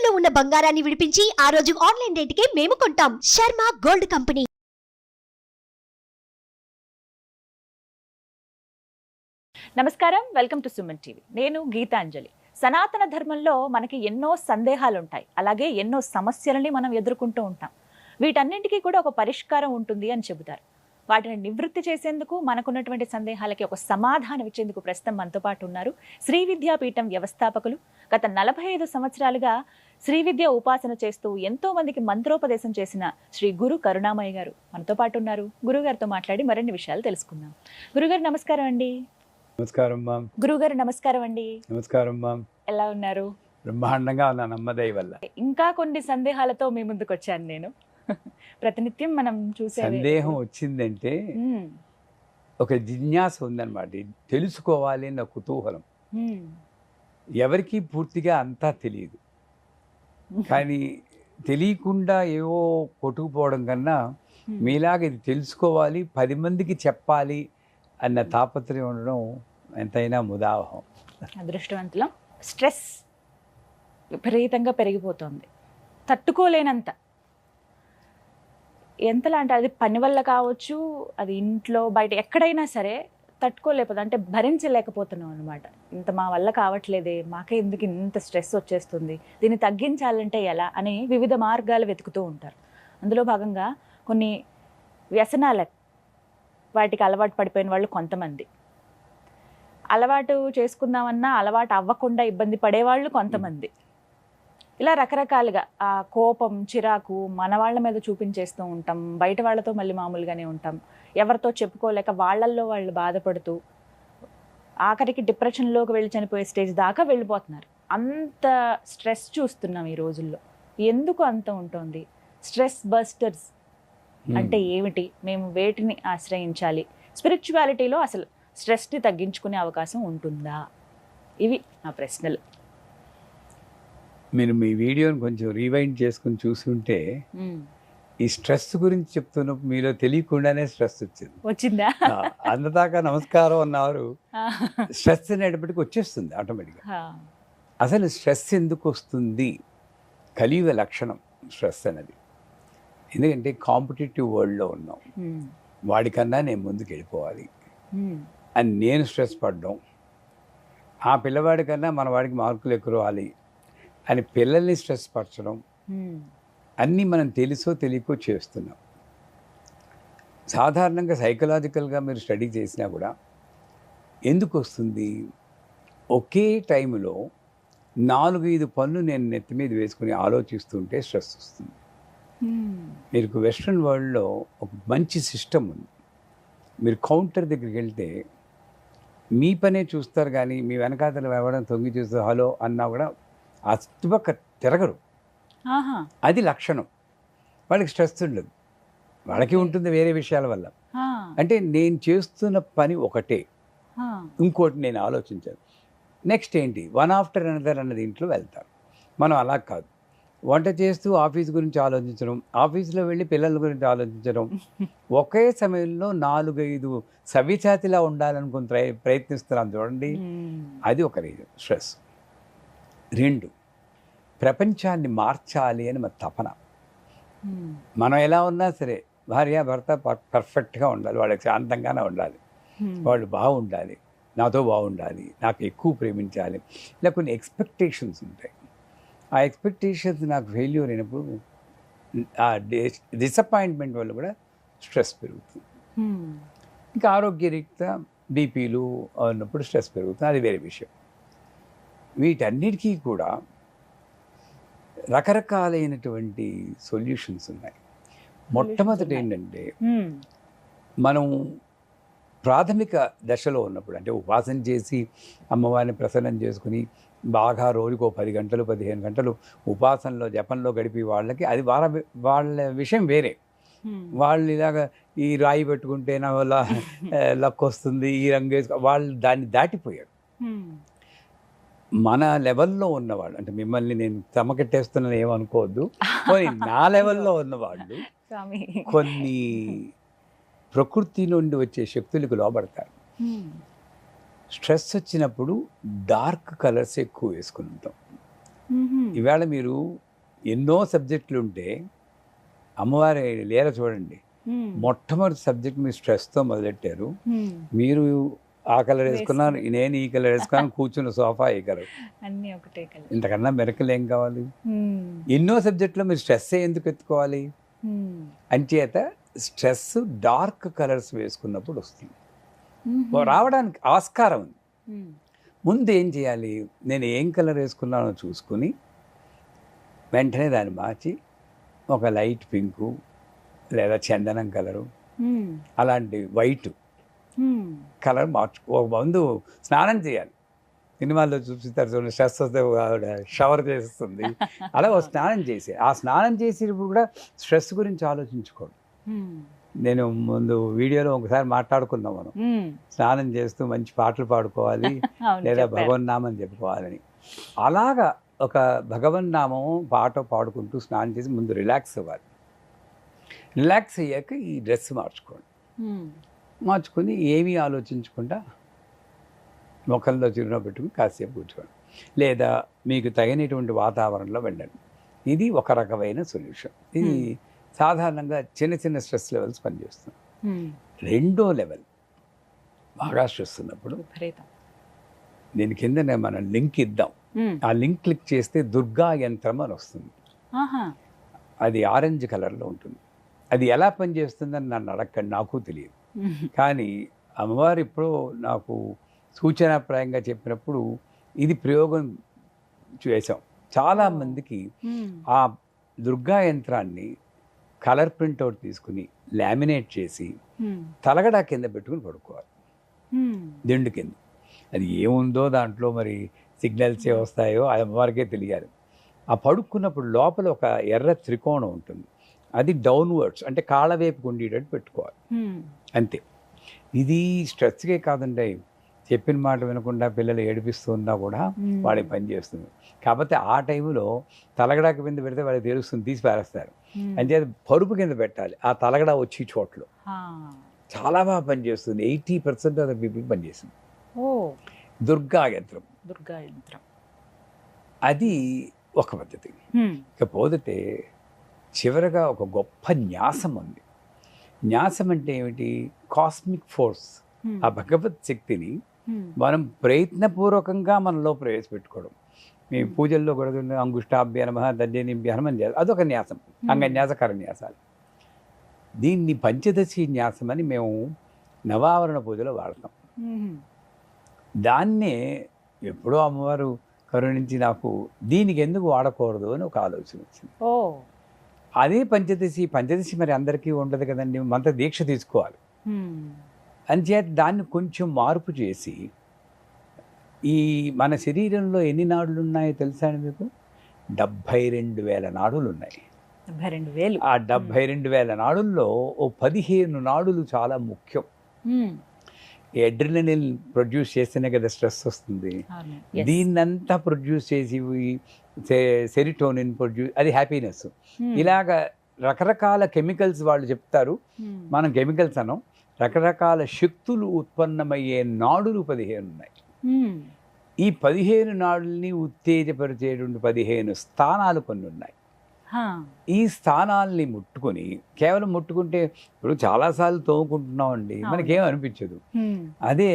తాకట్టులో ఉన్న బంగారాన్ని విడిపించి ఆ రోజు ఆన్లైన్ రేటుకే మేము కొంటాం. Sharma gold company. నమస్కారం, వెల్కమ్ టు సుమన్ టీవీ. నేను గీతాంజలి. సనాతన ధర్మంలో మనకి ఎన్నో సందేహాలు ఉంటాయి, అలాగే ఎన్నో సమస్యలని మనం ఎదుర్కొంటూ ఉంటాం. వీటన్నింటికీ కూడా ఒక పరిష్కారం ఉంటుంది అని చెబుతారు. వాటిని నివృత్తి చేసేందుకు, మనకున్నటువంటి సందేహాలకి ఒక సమాధానం ఇచ్చేందుకు ప్రస్తుతం మనతో పాటు ఉన్నారు శ్రీ విద్యాపీఠం వ్యవస్థాపకులు. గత 45 సంవత్సరాలుగా శ్రీ విద్య ఉపాసన చేస్తూ ఎంతో మందికి మంత్రోపదేశం చేసిన శ్రీ గురు కరుణామయ్య గారు మనతో పాటు ఉన్నారు. గురుగారితో మాట్లాడి మరిన్ని విషయాలు తెలుసుకుందాం. గురుగారు నమస్కారం అండి. నమస్కారం మామ్. గురుగారు నమస్కారం అండి. నమస్కారం మామ్. ఎలా ఉన్నారు? బ్రహ్మాండంగా ఉన్నాను, నమ్మదయ్య వల్ల. ఇంకా కొన్ని సందేహాలతో మీ ముందుకు వచ్చాను నేను. ప్రతినిత్యం మనం చూసే సందేహం వచ్చిందంటే ఒక జిజ్ఞాస ఉందన్నమాట. తెలుసుకోవాలి అన్న కుతూహలం. ఎవరికి పూర్తిగా అంతా తెలియదు, కానీ తెలియకుండా ఏవో కొట్టుకుపోవడం కన్నా మీలాగా ఇది తెలుసుకోవాలి, 10 మందికి చెప్పాలి అన్న తాపత్రయం ఉండడం ఎంతైనా ముదావహం. అదృష్టవంతులం. స్ట్రెస్ విపరీతంగా పెరిగిపోతుంది, తట్టుకోలేనంత. ఎంతలా అంటే అది పని వల్ల కావచ్చు, అది ఇంట్లో బయట ఎక్కడైనా సరే తట్టుకోలేకపోతే, అంటే భరించలేకపోతున్నాం అనమాట. ఇంత మా వల్ల కావట్లేదే, మాకే ఎందుకు ఇంత స్ట్రెస్ వచ్చేస్తుంది, దీన్ని తగ్గించాలంటే ఎలా అని వివిధ మార్గాలు వెతుకుతూ ఉంటారు. అందులో భాగంగా కొన్ని వ్యసనాల వాటికి అలవాటు పడిపోయిన వాళ్ళు కొంతమంది, అలవాటు చేసుకుందామన్నా అలవాటు అవ్వకుండా ఇబ్బంది పడేవాళ్ళు కొంతమంది, ఇలా రకరకాలుగా ఆ కోపం, చిరాకు మన వాళ్ళ మీద చూపించేస్తూ ఉంటాం, బయట వాళ్ళతో మళ్ళీ మామూలుగానే ఉంటాం, ఎవరితో చెప్పుకోలేక వాళ్ళల్లో వాళ్ళు బాధపడుతూ ఆఖరికి డిప్రెషన్లోకి వెళ్ళి చనిపోయే స్టేజ్ దాకా వెళ్ళిపోతున్నారు. అంత స్ట్రెస్ చూస్తున్నాం ఈ రోజుల్లో. ఎందుకు అంత ఉంటుంది? స్ట్రెస్ బస్టర్స్ అంటే ఏమిటి? మేము వేటిని ఆశ్రయించాలి? స్పిరిచువాలిటీలో అసలు స్ట్రెస్ని తగ్గించుకునే అవకాశం ఉంటుందా? ఇవి నా ప్రశ్నలు. మీరు మీ వీడియోని కొంచెం రీవైండ్ చేసుకుని చూస్తుంటే ఈ స్ట్రెస్ గురించి చెప్తున్నప్పుడు మీలో తెలియకుండానే స్ట్రెస్ వచ్చిందా? అంతదాకా నమస్కారం అన్నారు, స్ట్రెస్ అనేటప్పటికి వచ్చేస్తుంది ఆటోమేటిక్గా. అసలు స్ట్రెస్ ఎందుకు వస్తుంది? కలియుగ లక్షణం స్ట్రెస్ అనేది. ఎందుకంటే కాంపిటేటివ్ వరల్డ్లో ఉన్నాం, వాడికన్నా నేను ముందుకు వెళ్ళిపోవాలి అని నేను స్ట్రెస్ పడడం, ఆ పిల్లవాడి కన్నా మన వాడికి మార్కులు ఎక్కువ రావాలి అని పిల్లల్ని స్ట్రెస్ పరచడం, అన్నీ మనం తెలుసో తెలియకో చేస్తున్నాం. సాధారణంగా సైకలాజికల్గా మీరు స్టడీ చేసినా కూడా ఎందుకు వస్తుంది? ఒకే టైంలో 4-5 పనులు నేను నెత్తి మీద వేసుకుని ఆలోచిస్తుంటే స్ట్రెస్ వస్తుంది. మీరు వెస్ట్రన్ వరల్డ్లో ఒక మంచి సిస్టమ్ ఉంది. మీరు కౌంటర్ దగ్గరికి వెళ్తే మీ పనే చూస్తారు, కానీ మీ వెనకాతలు ఎవడం తొంగి చూస్తే హలో అన్నా కూడా ఆ చుట్టుపక్క తిరగరు. అది లక్షణం. వాళ్ళకి స్ట్రెస్ ఉండదు, వాళ్ళకి ఉంటుంది వేరే విషయాల వల్ల. అంటే నేను చేస్తున్న పని ఒకటే, ఇంకోటి నేను ఆలోచించాను, నెక్స్ట్ ఏంటి, వన్ ఆఫ్టర్ అనదర్ అన్నది ఇంట్లో వెళ్తారు. మనం అలా కాదు. వంట చేస్తూ ఆఫీస్ గురించి ఆలోచించడం, ఆఫీసులో వెళ్ళి పిల్లల గురించి ఆలోచించడం, ఒకే సమయంలో 4-5 సవ్యచాతిలా ఉండాలనుకుని ప్రయత్నిస్తున్నాం చూడండి. అది ఒక రీజన్ స్ట్రెస్. 2, ప్రపంచాన్ని మార్చాలి అని మన తపన. మనం ఎలా ఉన్నా సరే భార్య భర్త పర్ఫెక్ట్గా ఉండాలి, వాళ్ళకి శాంతంగానే ఉండాలి, వాళ్ళు బాగుండాలి, నాతో బాగుండాలి, నాకు ఎక్కువ ప్రేమించాలి, ఇలా కొన్ని ఎక్స్పెక్టేషన్స్ ఉంటాయి. ఆ ఎక్స్పెక్టేషన్స్ నాకు ఫెయిల్యూర్ అయినప్పుడు ఆ డిసప్పాయింట్మెంట్ వల్ల కూడా స్ట్రెస్ పెరుగుతుంది. ఇంకా ఆరోగ్యరీత్యా బీపీలు ఉన్నప్పుడు స్ట్రెస్ పెరుగుతుంది, అది వేరే విషయం. వీటన్నిటికీ కూడా రకరకాలైనటువంటి సొల్యూషన్స్ ఉన్నాయి. మొట్టమొదటి ఏంటంటే, మనం ప్రాథమిక దశలో ఉన్నప్పుడు, అంటే ఉపాసన చేసి అమ్మవారిని ప్రసన్నం చేసుకుని బాగా రోజుకో 10 గంటలు 15 గంటలు ఉపాసనలో జపంలో గడిపి వాళ్ళకి అది వాళ్ళ విషయం వేరే. వాళ్ళు ఇలాగ ఈ రాయి పెట్టుకుంటే నా వల్ల లక్ వస్తుంది, ఈ రంగు వేసుకో, వాళ్ళు దాన్ని దాటిపోయారు. మన లెవెల్లో ఉన్నవాళ్ళు, అంటే మిమ్మల్ని నేను తమకెట్టేస్తున్నాను ఏమనుకోవద్దు, నా లెవెల్లో ఉన్నవాళ్ళు కొన్ని ప్రకృతి నుండి వచ్చే శక్తులకు లోబడతారు. స్ట్రెస్ వచ్చినప్పుడు డార్క్ కలర్స్ ఎక్కువ వేసుకుని ఉంటాం. ఈవేళ మీరు ఎన్నో సబ్జెక్టులు ఉంటే అమ్మవారి లీల చూడండి. మొట్టమొదటి సబ్జెక్ట్ మీరు స్ట్రెస్తో మొదలెట్టారు. మీరు ఆ కలర్ వేసుకున్నారు, నేను ఈ కలర్ వేసుకున్నాను, కూర్చున్న సోఫా ఈ కలర్, అన్నీ ఒకటే కలర్. ఇంతకన్నా మెరకలు ఏం కావాలి? ఎన్నో సబ్జెక్టులో మీరు స్ట్రెస్ ఎందుకు ఎత్తుకోవాలి? అంచేత స్ట్రెస్ డార్క్ కలర్స్ వేసుకున్నప్పుడు వస్తుంది, రావడానికి ఆస్కారం ఉంది. ముందు ఏం చేయాలి? నేను ఏం కలర్ వేసుకున్నానో చూసుకుని వెంటనే దాన్ని మార్చి ఒక లైట్ పింకు లేదా చందనం కలరు అలాంటి వైట్ కలర్ ఒక ముందు స్నానం చేయాలి. సినిమాల్లో చూపిస్తారు చూడండి, స్ట్రెస్ వస్తే షవర్ చేస్తుంది, అలా ఒక స్నానం చేసి ఆ స్నానం చేసేటప్పుడు కూడా స్ట్రెస్ గురించి ఆలోచించుకోండి. నేను ముందు వీడియోలో ఒకసారి మాట్లాడుకున్నాం మనం, స్నానం చేస్తూ మంచి పాటలు పాడుకోవాలి లేదా భగవన్నామం చెప్పుకోవాలని. అలాగా ఒక భగవన్నామం పాట పాడుకుంటూ స్నానం చేసి ముందు రిలాక్స్ అవ్వాలి. రిలాక్స్ అయ్యాక ఈ డ్రెస్ మార్చుకొని ఏమీ ఆలోచించకుండా ముఖంలో చిరునవ్వు పెట్టుకుని కాసేపు కూర్చోండి, లేదా మీకు తగినటువంటి వాతావరణంలో వెళ్ళండి. ఇది ఒక రకమైన సొల్యూషన్. ఇది సాధారణంగా చిన్న చిన్న స్ట్రెస్ లెవెల్స్ పనిచేస్తుంది. రెండో లెవెల్ బాగా స్ట్రెస్ ఉన్నప్పుడు దీని కింద మనం లింక్ ఇద్దాం. ఆ లింక్ క్లిక్ చేస్తే దుర్గా యంత్రం అని వస్తుంది. అది ఆరెంజ్ కలర్లో ఉంటుంది. అది ఎలా పనిచేస్తుందని నన్ను అడగండి, నాకు తెలియదు. కానీ అమ్మవారు ఇప్పుడు నాకు సూచనాప్రాయంగా చెప్పినప్పుడు ఇది ప్రయోగం చేసాం. చాలామందికి ఆ దుర్గా యంత్రాన్ని కలర్ ప్రింట్అవుట్ తీసుకుని లామినేట్ చేసి తలగడా కింద పెట్టుకుని పడుకోవాలి, దిండు కింద. అది ఏముందో దాంట్లో మరి సిగ్నల్స్ ఏ వస్తాయో అమ్మవారికే తెలియాలి. ఆ పడుకున్నప్పుడు లోపల ఒక ఎర్ర త్రికోణం ఉంటుంది, అది డౌన్వర్డ్స్ అంటే కాళ్ళ వైపు ఉండేటట్టు పెట్టుకోవాలి, అంతే. ఇది స్ట్రెస్కే కాదండి, చెప్పిన మాట వినకుండా పిల్లలు ఏడిపిస్తున్నా కూడా వాళ్ళకి పని చేస్తుంది. కాకపోతే ఆ టైంలో తలగడాకి కింద పెడితే వాళ్ళకి తెలుస్తుంది, తీసి పారేస్తారు. అంటే పరుపు కింద పెట్టాలి ఆ తలగడ వచ్చి చోట్లు. చాలా బాగా పనిచేస్తుంది. 80% ఆఫ్ ద పీపుల్ పనిచేస్తుంది దుర్గా యంత్రం. అది ఒక పద్ధతి. ఇకపోతే చివరగా ఒక గొప్ప న్యాసం ఉంది. న్యాసం అంటే ఏమిటి? కాస్మిక్ ఫోర్స్, ఆ భగవత్ శక్తిని మనం ప్రయత్నపూర్వకంగా మనలో ప్రవేశపెట్టుకోవడం. మీ పూజల్లో కూడా అంగుష్టాభ్య నమః దర్జనిభ్య నమః అని చేయాలి, అదొక న్యాసం, అంగన్యాసకర న్యాసాలు. దీన్ని పంచదశి న్యాసం అని మేము నవావరణ పూజలో వాడతాం. దాన్నే ఎప్పుడో అమ్మవారు కరుణించి నాకు దీనికి ఎందుకు వాడకూడదు అని ఒక ఆలోచన వచ్చింది. అదే పంచదశి మరి అందరికీ ఉండదు కదండి, మంత్ర దీక్ష తీసుకోవాలి. అంచేత దాన్ని కొంచెం మార్పు చేసి, ఈ మన శరీరంలో ఎన్ని నాడులు ఉన్నాయో తెలుసా అండి మీకు? 72,000 నాడులు ఉన్నాయి. 72,000. ఆ 72,000 నాడుల్లో ఓ 15 నాడులు చాలా ముఖ్యం. అడ్రినలిన్ ప్రొడ్యూస్ చేస్తేనే కదా స్ట్రెస్ వస్తుంది. దీన్నంతా ప్రొడ్యూస్ చేసి సెరిటోనిన్ ప్రొడ్యూస్, అది హ్యాపీనెస్. ఇలాగా రకరకాల కెమికల్స్ వాళ్ళు చెప్తారు, మనం కెమికల్స్ అనం. రకరకాల శక్తులు ఉత్పన్నమయ్యే నాడులు 15 ఉన్నాయి. ఈ 15 నాడుల్ని ఉత్తేజపరిచేటువంటి 15 స్థానాలు కొన్ని ఉన్నాయి. ఈ స్థానాల్ని ముట్టుకొని, కేవలం ముట్టుకుంటే ఇప్పుడు చాలాసార్లు తోముకుంటున్నాం అండి, మనకేం అనిపించదు. అదే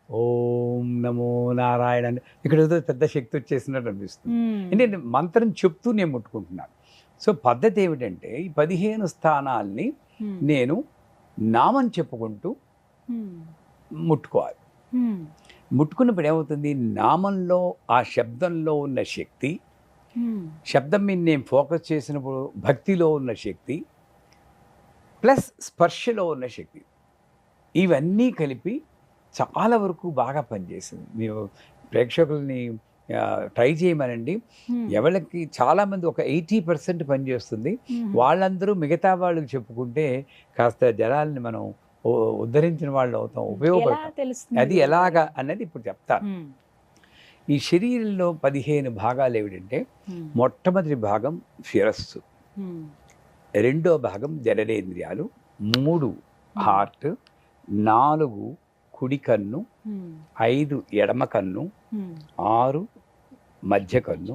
ఓం నమో నారాయణ అని ఇక్కడ ఏదో పెద్ద శక్తి వచ్చేసినట్టు అనిపిస్తుంది. ఎందుకంటే మంత్రం చెప్తూ నేను ముట్టుకుంటున్నాను. సో పద్ధతి ఏమిటంటే ఈ 15 స్థానాల్ని నేను నామం చెప్పుకుంటూ ముట్టుకోవాలి. ముట్టుకున్నప్పుడు ఏమవుతుంది? నామంలో ఆ శబ్దంలో ఉన్న శక్తి, శబ్దం మీద నేను ఫోకస్ చేసినప్పుడు భక్తిలో ఉన్న శక్తి, ప్లస్ స్పర్శలో ఉన్న శక్తి, ఇవన్నీ కలిపి చాలా వరకు బాగా పనిచేసింది. మీరు ప్రేక్షకుల్ని ట్రై చేయమనండి. ఎవరికి చాలామంది ఒక 80% పనిచేస్తుంది. వాళ్ళందరూ మిగతా వాళ్ళకి చెప్పుకుంటే కాస్త జనాల్ని మనం ఉద్ధరించిన వాళ్ళు అవుతాం, ఉపయోగపడతాం. అది ఎలాగా అన్నది ఇప్పుడు చెప్తాను. ఈ శరీరంలో 15 భాగాలు ఏమిటంటే, మొట్టమొదటి భాగం శిరస్సు, రెండో భాగం జననేంద్రియాలు, 3 హార్ట్, 4 కుడి కన్ను, 5 ఎడమ కన్ను, 6 మధ్య కన్ను,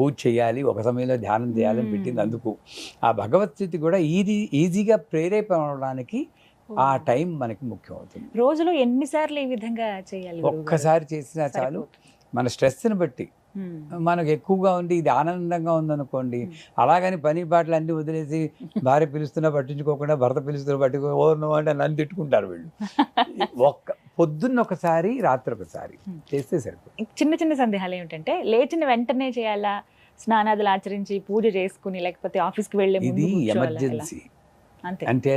పూజ చేయాలి, ఒక సమయంలో ధ్యానం చేయాలని పెట్టింది అందుకు. ఆ భగవత్ స్థితి కూడా ఈజీగా ప్రేరేపణడానికి ఆ టైం మనకి ముఖ్యం అవుతుంది. రోజులో ఎన్నిసార్లు ఈ విధంగా చేయాలి గురువు గారు? ఒక్కసారి చేసినా చాలు. మన స్ట్రెస్ని బట్టి మనకు ఎక్కువగా ఉంది, ఇది ఆనందంగా ఉందనుకోండి, అలాగని పని పాటలు అన్నీ వదిలేసి భార్య పిలుస్తున్నా పట్టించుకోకుండా భర్త పిలుస్తున్నా పట్టుకో నువ్వు అంటే నన్ను తిట్టుకుంటారు వీళ్ళు. పొద్దున్న ఒకసారి రాత్రి ఒకసారి చేస్తే సరిపోతుంది. చిన్న చిన్న సందేహాలు ఏమిటంటే, లేచిన వెంటనే చేయాలా, స్నానాదులు ఆచరించి పూజ చేసుకుని, లేకపోతే ఆఫీస్కి వెళ్ళే ముందు ఇది కూర్చోవాలా? ఎమర్జెన్సీ అంతే. అంటే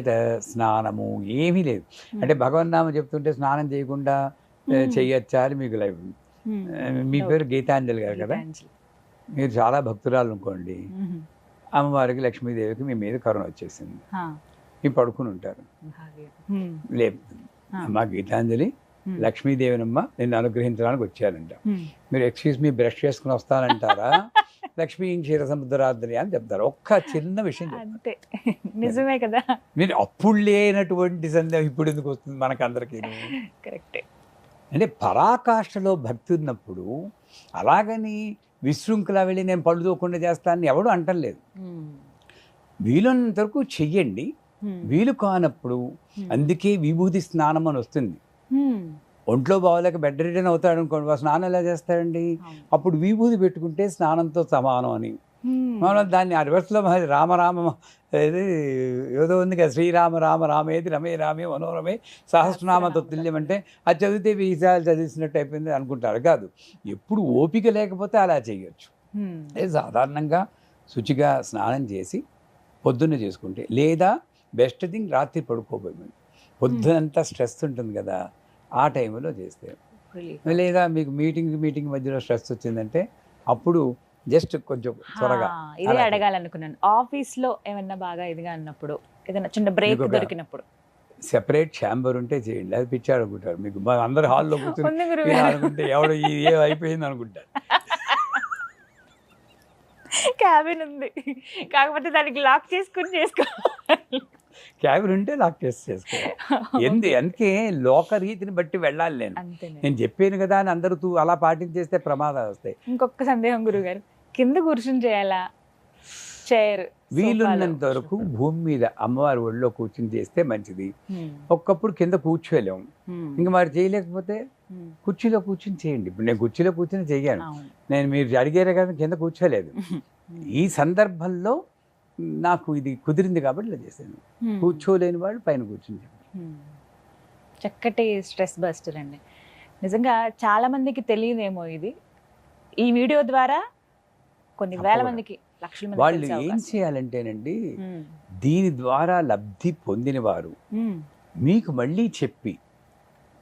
స్నానము ఏమీ లేదు. అంటే భగవన్నామం చెప్తుంటే స్నానం చేయకుండా చెయ్యొచ్చా అని మీకు లైఫ్. మీ పేరు గీతాంజలి గారు కదా, మీరు చాలా భక్తురాలు అనుకోండి, అమ్మవారికి లక్ష్మీదేవికి మీ మీద కరుణ వచ్చేసింది, మీరు పడుకుని ఉంటారు, లేపుతుంది, అమ్మ గీతాంజలి లక్ష్మీదేవినమ్మ నిన్ను అనుగ్రహించడానికి వచ్చారంట. మీరు ఎక్స్క్యూజ్ మీ బ్రష్ చేసుకుని వస్తానంటారా, లక్ష్మీ క్షీర సముద్రాద్రి అని చెప్తారు. ఒక్క చిన్న విషయం అంతే, నిజమే కదా. మీరు అప్పుడు లేనటువంటి సందేహం ఇప్పుడు ఎందుకు వస్తుంది మనకందరికీ? కరెక్టే. అంటే పరాకాష్ఠలో భక్తి ఉన్నప్పుడు అలాగని విశృంఖలా వెళ్ళి నేను పళ్ళు తోకుండా చేస్తానని ఎవడు అంటలేదు. వీలున్నంత వరకు చెయ్యండి, వీలు కానప్పుడు అందుకే విభూతి స్నానం అని వస్తుంది. ఒంట్లో బాగోలేక బెడ్ రిటర్న్ అవుతాడు అనుకోండి, స్నానం ఎలా చేస్తాడండి? అప్పుడు విభూతి పెట్టుకుంటే స్నానంతో సమానం అని. మనం దాన్ని రివర్స్లో మరి రామరామ ఏదో ఉంది కదా, శ్రీరామ రామ రామేది రమే రామే మనోరమే సహస్రనామ తొత్తుల్యం అంటే అది చదివితే వీసాలు చదివిసినట్టు అయిపోయింది అనుకుంటారు. కాదు, ఎప్పుడు ఓపిక లేకపోతే అలా చేయొచ్చు. సాధారణంగా శుచిగా స్నానం చేసి పొద్దున్న చేసుకుంటే, లేదా బెస్ట్ థింగ్ రాత్రి పడుకోబోయి పొద్దునంతా స్ట్రెస్ ఉంటుంది కదా, ఆ టైంలో చేస్తే. లేదా మీకు మీటింగ్ మధ్యలో స్ట్రెస్ వచ్చిందంటే అప్పుడు జస్ట్ కొంచెం త్వరగా. ఇదే అడగాలనుకున్నాను, ఆఫీస్లో ఏమన్నా బాగా ఇదిగా అన్నప్పుడు, ఏదైనా చిన్న బ్రేక్ దొరికినప్పుడు సెపరేట్ ఛాంబర్ ఉంటే చేయండి. అది పిచ్చాడు అనుకుంటారు, మీకు అందరు హాల్లో కూర్చొని అనుకుంటే ఎవడో ఏ అయిపోయింది అనుకుంటారు. క్యాబిన్ ఉంది, కాకపోతే దానికి లాక్ చేసుకుని చేసుకోవాలి. క్యాబిన్ ఉంటే లాక్ చేసుకోవాలి. అందుకే లోక రీతిని బట్టి వెళ్ళాలి. నేను చెప్పాను కదా అని అందరూ అలా పాటించేస్తే ప్రమాదాలు వస్తాయి. ఇంకొక సందేహం గురుగారు, కింద కూర్చుని చేయాలా, చైర్? వీలున్నంత వరకు భూమి మీద అమ్మవారి ఒళ్ళో కూర్చుని చేస్తే మంచిది. ఒక్కప్పుడు కింద కూర్చోలేము, ఇంకా మరి చేయలేకపోతే కుర్చీలో కూర్చుని చేయండి. ఇప్పుడు నేను కుర్చీలో కూర్చుని చెయ్యాను, నేను మీరు అడిగారే కదా కింద కూర్చోలేదు. ఈ సందర్భంలో నాకు ఇది కుదిరింది కాబట్టి ఇలా చేశాను. కూర్చోలేని వాళ్ళు పైన కూర్చుని. చక్కటి స్ట్రెస్ బస్టర్ అండి. నిజంగా చాలా మందికి తెలియదేమో ఇది. ఈ వీడియో ద్వారా కొన్ని వేల మందికి, లక్షల మంది వాళ్ళు ఏం చేయాలంటేనండి, దీని ద్వారా లబ్ధి పొందిన వారు మీకు మళ్ళీ చెప్పి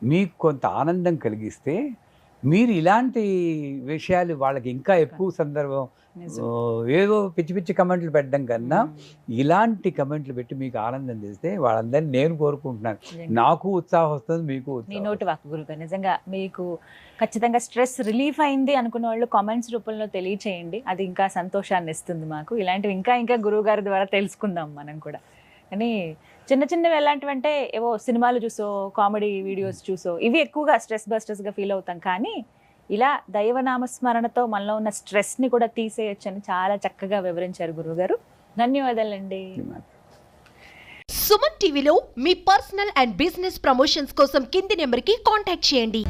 మీకు కొంత ఆనందం కలిగిస్తే, మీరు ఇలాంటి విషయాలు వాళ్ళకి ఇంకా ఎక్కువ సందర్భం ఏదో పిచ్చి పిచ్చి కమెంట్లు పెట్టడం కన్నా ఇలాంటి కమెంట్లు పెట్టి మీకు ఆనందం చేస్తే వాళ్ళందరినీ నేను కోరుకుంటున్నాను. నాకు ఉత్సాహం వస్తుంది, మీకు. మీ నోటి వాక్కు గురుగారు, నిజంగా మీకు ఖచ్చితంగా స్ట్రెస్ రిలీఫ్ అయింది అనుకున్న వాళ్ళు కామెంట్స్ రూపంలో తెలియచేయండి. అది ఇంకా సంతోషాన్ని ఇస్తుంది మాకు. ఇలాంటివి ఇంకా గురువు గారి ద్వారా తెలుసుకుందాం మనం కూడా. కానీ చిన్న చిన్నవి ఎలాంటివి అంటే, ఏవో సినిమాలు చూసో, కామెడీ వీడియోస్ చూసో, ఇవి ఎక్కువగా స్ట్రెస్ బస్టర్స్గా ఫీల్ అవుతాం. కానీ ఇలా దైవనామస్మరణతో మనలో ఉన్న స్ట్రెస్ని కూడా తీసేయొచ్చని చాలా చక్కగా వివరించారు గురువుగారు. ధన్యవాదాలండి. సుమన్ టీవీలో మీ పర్సనల్ అండ్ బిజినెస్ ప్రమోషన్స్ కోసం కింది నెంబర్కి కాంటాక్ట్ చేయండి.